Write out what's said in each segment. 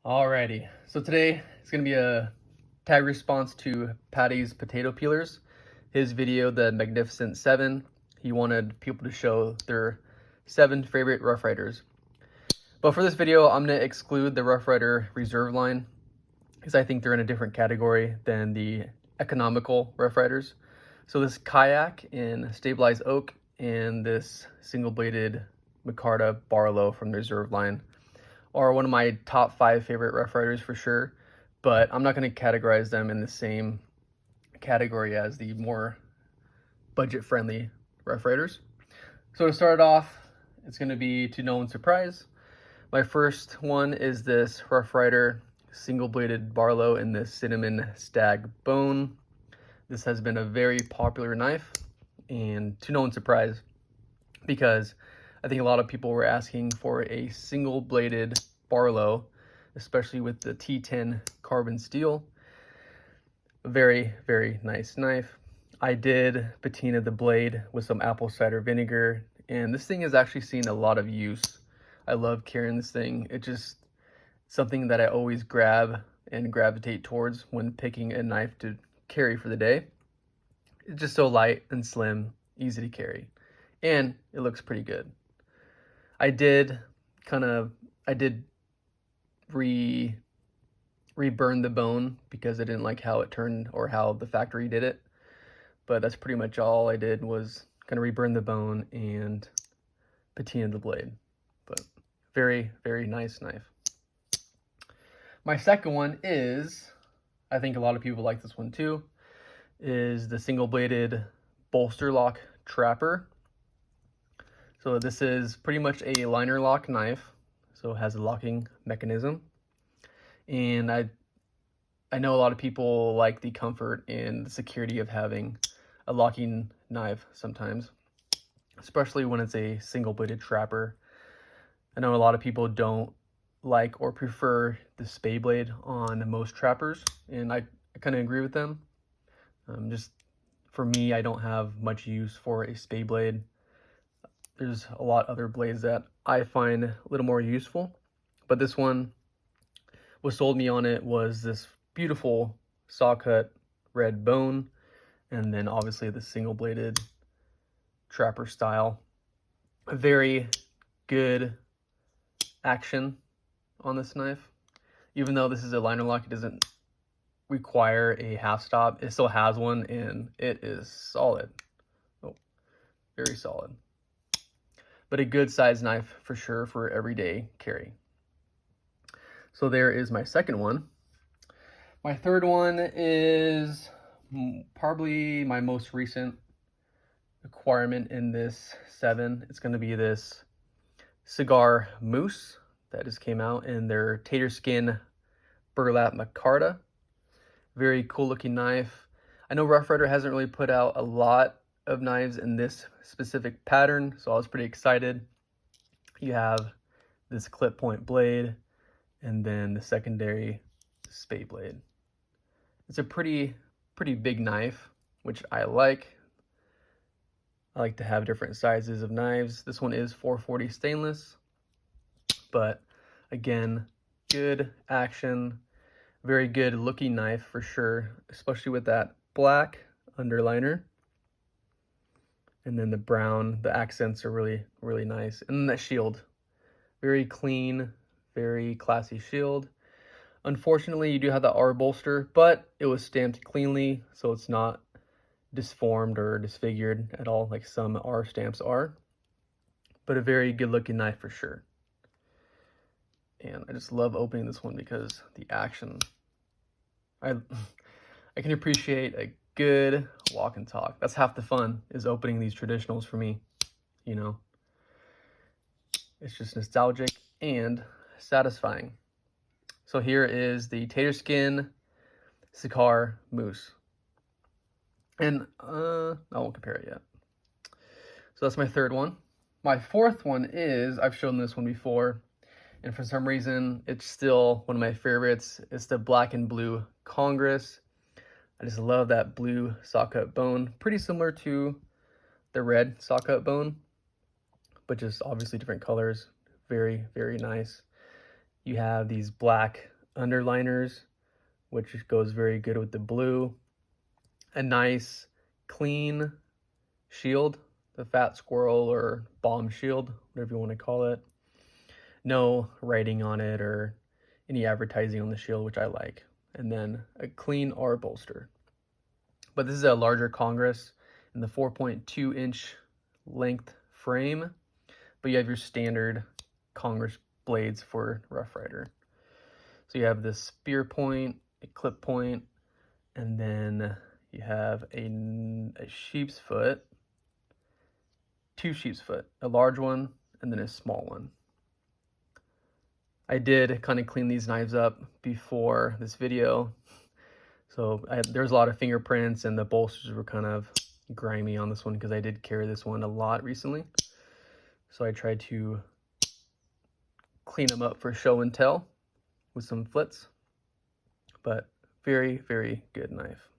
Alrighty, so today it's going to be a tag response to Paddy's potato peelers. His video, The Magnificent 7, he wanted people to show their 7 favorite Rough Ryders. But for this video, I'm going to exclude the Rough Ryder reserve line because I think they're in a different category than the economical Rough Ryders. So this kayak in stabilized oak and this single-bladed Micarta Barlow from the reserve line are one of my top 5 favorite Rough Ryders for sure, but I'm not going to categorize them in the same category as the more budget-friendly Rough Ryders. So to start off, it's going to be to no one's surprise. My first one is this Rough Ryder single-bladed Barlow in this cinnamon stag bone. This has been a very popular knife, and to no one's surprise, because I think a lot of people were asking for a single-bladed Barlow, especially with the T10 carbon steel. A very, very nice knife. I did patina the blade with some apple cider vinegar, and this thing has actually seen a lot of use. I love carrying this thing. It's just something that I always grab and gravitate towards when picking a knife to carry for the day. It's just so light and slim, easy to carry, and it looks pretty good. I did reburn the bone because I didn't like how it turned or how the factory did it. But that's pretty much all I did, was kind of reburn the bone and patina the blade. But very, very nice knife. My second one is, I think a lot of people like this one too, is the single-bladed bolster lock trapper. So this is pretty much a liner lock knife, so it has a locking mechanism. And I know a lot of people like the comfort and the security of having a locking knife sometimes, especially when it's a single-bladed trapper. I know a lot of people don't like or prefer the spay blade on most trappers, and I kind of agree with them. Just for me, I don't have much use for a spay blade. There's a lot other blades that I find a little more useful, but this one, what sold me on it was this beautiful saw cut red bone, and then obviously the single-bladed trapper style. A very good action on this knife. Even though this is a liner lock, it doesn't require a half stop. It still has one, and it is solid. Oh, very solid. But a good size knife for sure for everyday carry. So there is my second one. My third one is probably my most recent acquirement in this 7. It's going to be this Cigar Moose that just came out in their tater skin burlap micarta. Very cool looking knife. I know Rough Ryder hasn't really put out a lot of knives in this specific pattern, so I was pretty excited. You have this clip point blade and then the secondary spay blade. It's a pretty big knife, which I like. I like to have different sizes of knives. This one is 440 stainless, but again, good action, very good looking knife for sure, especially with that black underliner. And then the brown, the accents are really, really nice. And then that shield, very clean, very classy shield. Unfortunately, you do have the R bolster, but it was stamped cleanly, so it's not disformed or disfigured at all like some R stamps are. But a very good looking knife for sure. And I just love opening this one because the action. I can appreciate a good walk and talk. That's half the fun, is opening these traditionals for me, you know. It's just nostalgic and satisfying. So here is the tater skin Cigar Moose. And I won't compare it yet. So that's my third one. My fourth one is, I've shown this one before, and for some reason it's still one of my favorites. It's the black and blue Congress. I just love that blue saw cut bone. Pretty similar to the red saw cut bone, but just obviously different colors. Very, very nice. You have these black underliners, which goes very good with the blue. A nice clean shield, the fat squirrel or bomb shield, whatever you want to call it. No writing on it or any advertising on the shield, which I like. And then a clean R bolster. But this is a larger Congress in the 4.2 inch length frame, but you have your standard Congress blades for Rough Ryder. So you have the spear point, a clip point, and then you have a sheep's foot, 2 sheep's foot, a large one and then a small one. I did kind of clean these knives up before this video, so there's a lot of fingerprints and the bolsters were kind of grimy on this one because I did carry this one a lot recently. So I tried to clean them up for show and tell with some flits, but very, very good knife.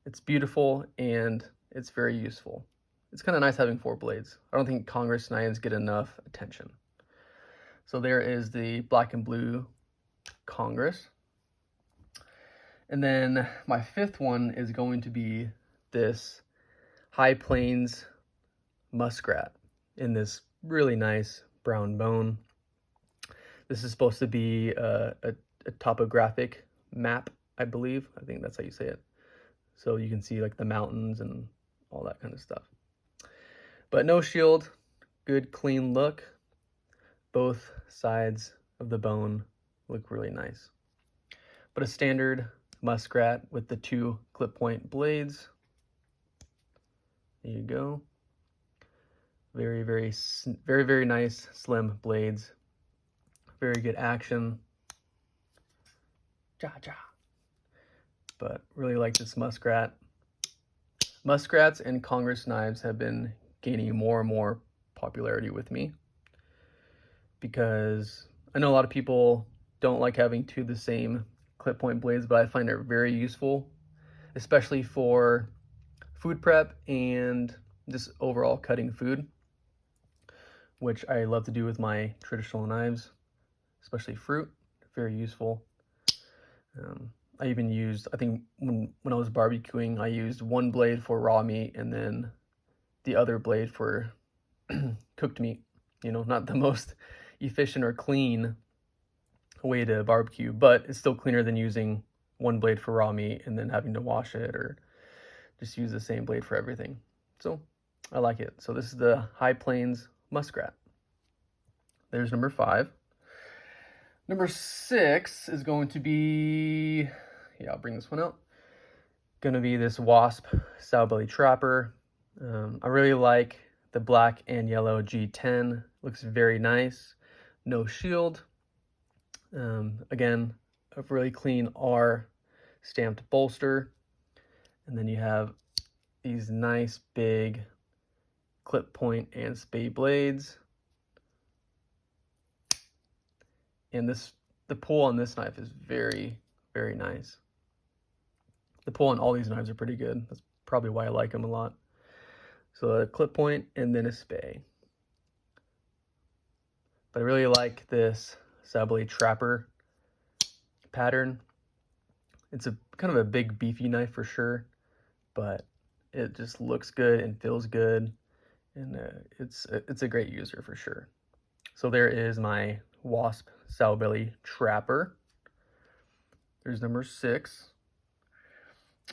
It's beautiful and it's very useful. It's kind of nice having 4 blades. I don't think Congress knives get enough attention. So there is the black and blue Congress. And then my 5th one is going to be this Highplains Muskrat in this really nice brown bone. This is supposed to be a topographic map, I believe. I think that's how you say it. So you can see like the mountains and all that kind of stuff. But no shield, good clean look. Both sides of the bone look really nice. But a standard Muskrat with the 2 clip point blades. There you go. Very, very, very, very nice slim blades. Very good action. Ja, ja. But really like this Muskrat. Muskrats and Congress knives have been gaining more and more popularity with me, because I know a lot of people don't like having 2 of the same clip point blades, but I find it very useful, especially for food prep and just overall cutting food, which I love to do with my traditional knives, especially fruit. Very useful. I even used, I think when I was barbecuing, I used 1 blade for raw meat and then the other blade for cooked meat. You know, not the most efficient or clean way to barbecue, but it's still cleaner than using 1 blade for raw meat and then having to wash it, or just use the same blade for everything. So I like it. So this is the Highplains Muskrat. There's number 5. Number 6 is going to be, yeah, I'll bring this one out. Gonna be this Wasp sowbelly trapper. I really like the black and yellow G10. Looks very nice. No shield. Again, a really clean R stamped bolster. And then you have these nice big clip point and spade blades. And the pull on this knife is very, very nice. The pull on all these knives are pretty good. That's probably why I like them a lot. So a clip point and then a spade. But I really like this sowbelly trapper pattern. It's a kind of a big beefy knife for sure, but it just looks good and feels good, and it's a great user for sure. So there is my Wasp sowbelly trapper. There's number 6.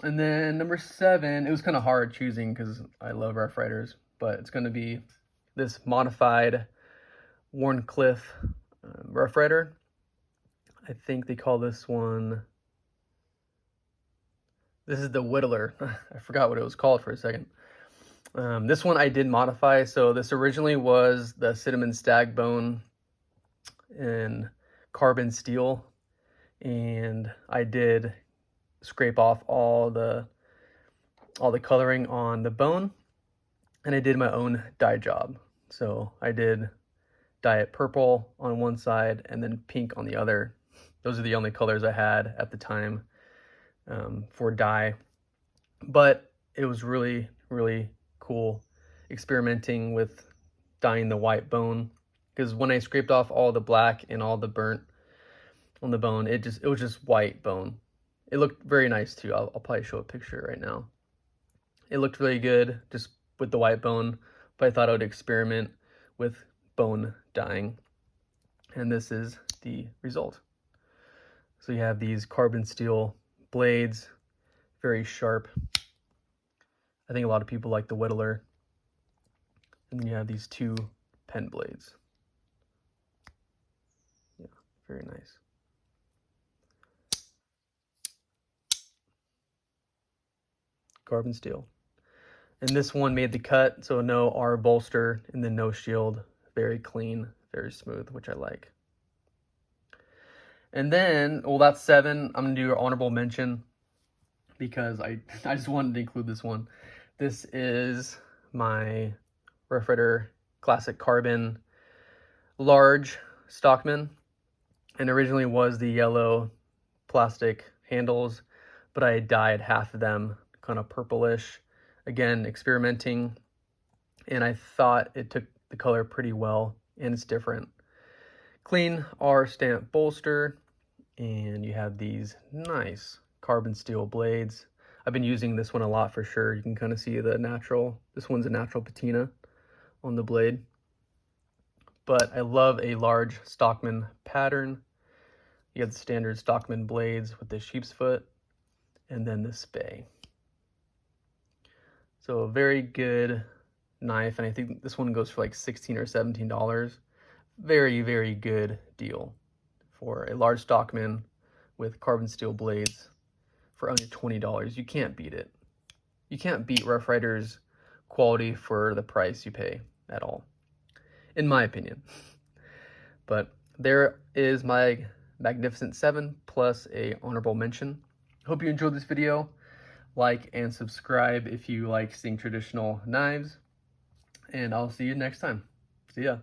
And then number 7, it was kind of hard choosing because I love Rough Ryders, but it's going to be this modified Warncliffe Rough Ryder. I think they call this one, this is the whittler. I forgot what it was called for a second. This one I did modify. So this originally was the cinnamon stag bone in carbon steel, and I did scrape off all the coloring on the bone, and I did my own dye job. So I did dye it purple on one side and then pink on the other. Those are the only colors I had at the time for dye, but it was really, really cool experimenting with dyeing the white bone, because when I scraped off all the black and all the burnt on the bone. It was just white bone. It looked very nice too. I'll probably show a picture right now. It looked really good just with the white bone, but I thought I would experiment with bone dyeing. And this is the result. So you have these carbon steel blades, very sharp. I think a lot of people like the whittler. And then you have these two pen blades. Yeah, very nice. Carbon steel. And this one made the cut, so no R bolster and then no shield. Very clean, very smooth, which I like. And then, well, that's 7. I'm gonna do an honorable mention because I just wanted to include this one. This is my Rough Ryder Classic Carbon large stockman, and originally was the yellow plastic handles, but I dyed half of them kind of purplish. Again, experimenting, and I thought it took the color pretty well, and it's different. Clean R stamp bolster, and you have these nice carbon steel blades. I've been using this one a lot for sure. You can kind of see the natural, this one's a natural patina on the blade. But I love a large stockman pattern. You have the standard stockman blades with the sheep's foot, and then the spay. So a very good knife, and I think this one goes for like $16 or $17. Very, very good deal for a large stockman with carbon steel blades for under $20. You can't beat it. You can't beat Rough Ryder's quality for the price you pay at all, in my opinion. But there is my Magnificent 7 plus a honorable mention. Hope you enjoyed this video. Like and subscribe if you like seeing traditional knives, and I'll see you next time. See ya.